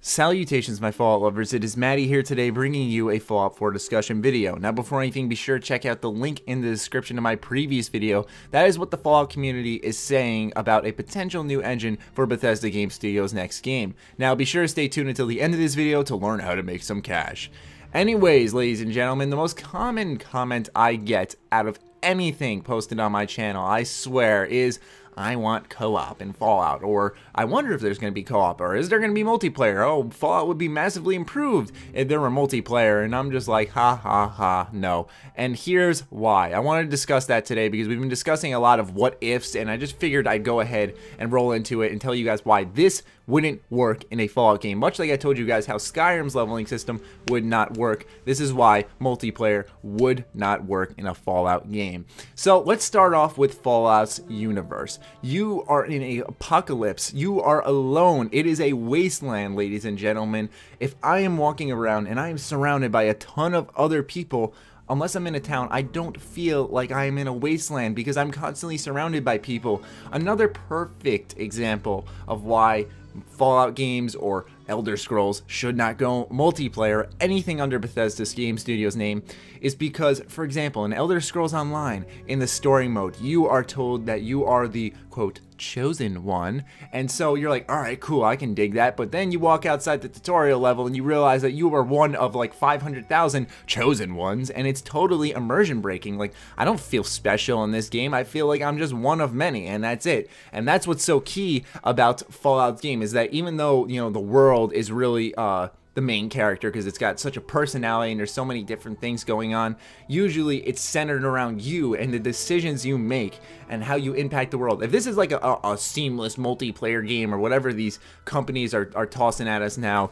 Salutations, my Fallout lovers. It is Matty here today bringing you a Fallout 4 discussion video. Now, before anything, be sure to check out the link in the description of my previous video. That is what the Fallout community is saying about a potential new engine for Bethesda Game Studios' next game. Now, be sure to stay tuned until the end of this video to learn how to make some cash. Anyways, ladies and gentlemen, the most common comment I get out of anything posted on my channel, I swear, is I want co-op in Fallout, or I wonder if there's going to be co-op, or is there going to be multiplayer? Oh, Fallout would be massively improved if there were multiplayer, and I'm just like, ha ha ha, no. And here's why. I wanted to discuss that today because we've been discussing a lot of what ifs, and I just figured I'd go ahead and roll into it and tell you guys why this wouldn't work in a Fallout game. Much like I told you guys how Skyrim's leveling system would not work, this is why multiplayer would not work in a Fallout game. So let's start off with Fallout's universe. You are in an apocalypse. You are alone. It is a wasteland, ladies and gentlemen. If I am walking around and I am surrounded by a ton of other people, unless I'm in a town, I don't feel like I am in a wasteland because I'm constantly surrounded by people. Another perfect example of why Fallout games or Elder Scrolls should not go multiplayer, anything under Bethesda's Game Studios name, is because, for example, in Elder Scrolls Online, in the story mode, you are told that you are the, quote, chosen one, and so you're like, alright, cool, I can dig that, but then you walk outside the tutorial level and you realize that you are one of like 500,000 chosen ones, and it's totally immersion breaking. Like, I don't feel special in this game, I feel like I'm just one of many, and that's it. And that's what's so key about Fallout's game, is that even though, you know, the world is really the main character because it's got such a personality and there's so many different things going on, usually it's centered around you and the decisions you make and how you impact the world. If this is like a seamless multiplayer game or whatever these companies are tossing at us now,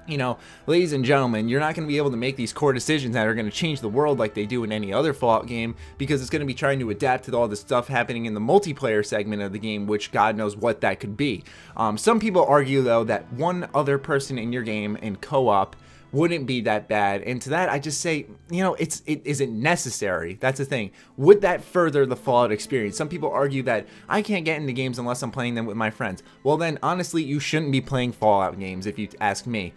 you know, ladies and gentlemen, you're not going to be able to make these core decisions that are going to change the world like they do in any other Fallout game, because it's going to be trying to adapt to all the stuff happening in the multiplayer segment of the game, which God knows what that could be. Some people argue, though, that one other person in your game in co-op wouldn't be that bad, and to that I just say, you know, it isn't necessary. That's the thing. Would that further the Fallout experience? Some people argue that I can't get into games unless I'm playing them with my friends. Well then, honestly, you shouldn't be playing Fallout games if you ask me.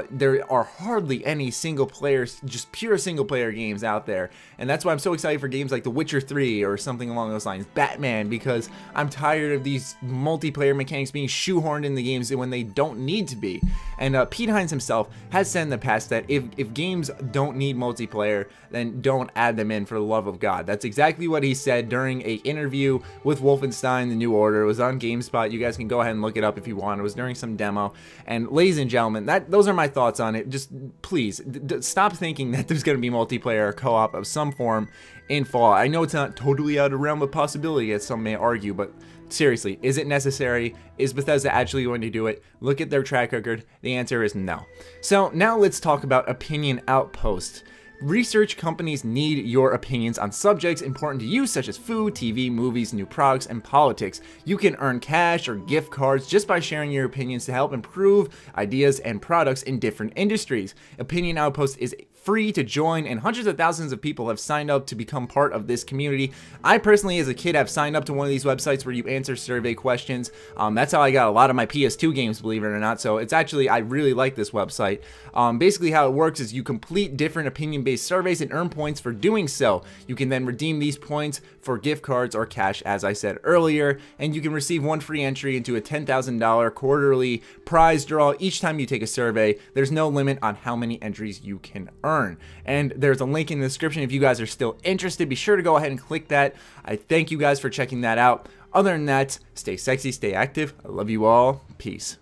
There are hardly any single player, just pure single player games out there, and that's why I'm so excited for games like The Witcher 3 or something along those lines, Batman, because I'm tired of these multiplayer mechanics being shoehorned in the games when they don't need to be. And Pete Hines himself has said in the past that if games don't need multiplayer, then don't add them in, for the love of God. That's exactly what he said during a interview with Wolfenstein: The New Order. It was on GameSpot. You guys can go ahead and look it up if you want. It was during some demo. And ladies and gentlemen, those are my thoughts on it. Just please stop thinking that there's going to be multiplayer or co-op of some form in Fallout. I know it's not totally out of realm of possibility, as some may argue, but seriously, is it necessary? Is Bethesda actually going to do it? Look at their track record. The answer is no. So now let's talk about Opinion Outpost. Research companies need your opinions on subjects important to you, such as food, TV, movies, new products, and politics. You can earn cash or gift cards just by sharing your opinions to help improve ideas and products in different industries. Opinion Outpost is free to join, and hundreds of thousands of people have signed up to become part of this community. I personally, as a kid, have signed up to one of these websites where you answer survey questions. That's how I got a lot of my PS2 games, believe it or not. So it's actually, I really like this website. Basically how it works is you complete different opinion-based surveys and earn points for doing so. You can then redeem these points for gift cards or cash, as I said earlier, and you can receive one free entry into a $10,000 quarterly prize draw each time you take a survey. There's no limit on how many entries you can earn. And there's a link in the description if you guys are still interested. Be sure to go ahead and click that. I thank you guys for checking that out. Other than that, stay sexy, stay active. I love you all. Peace.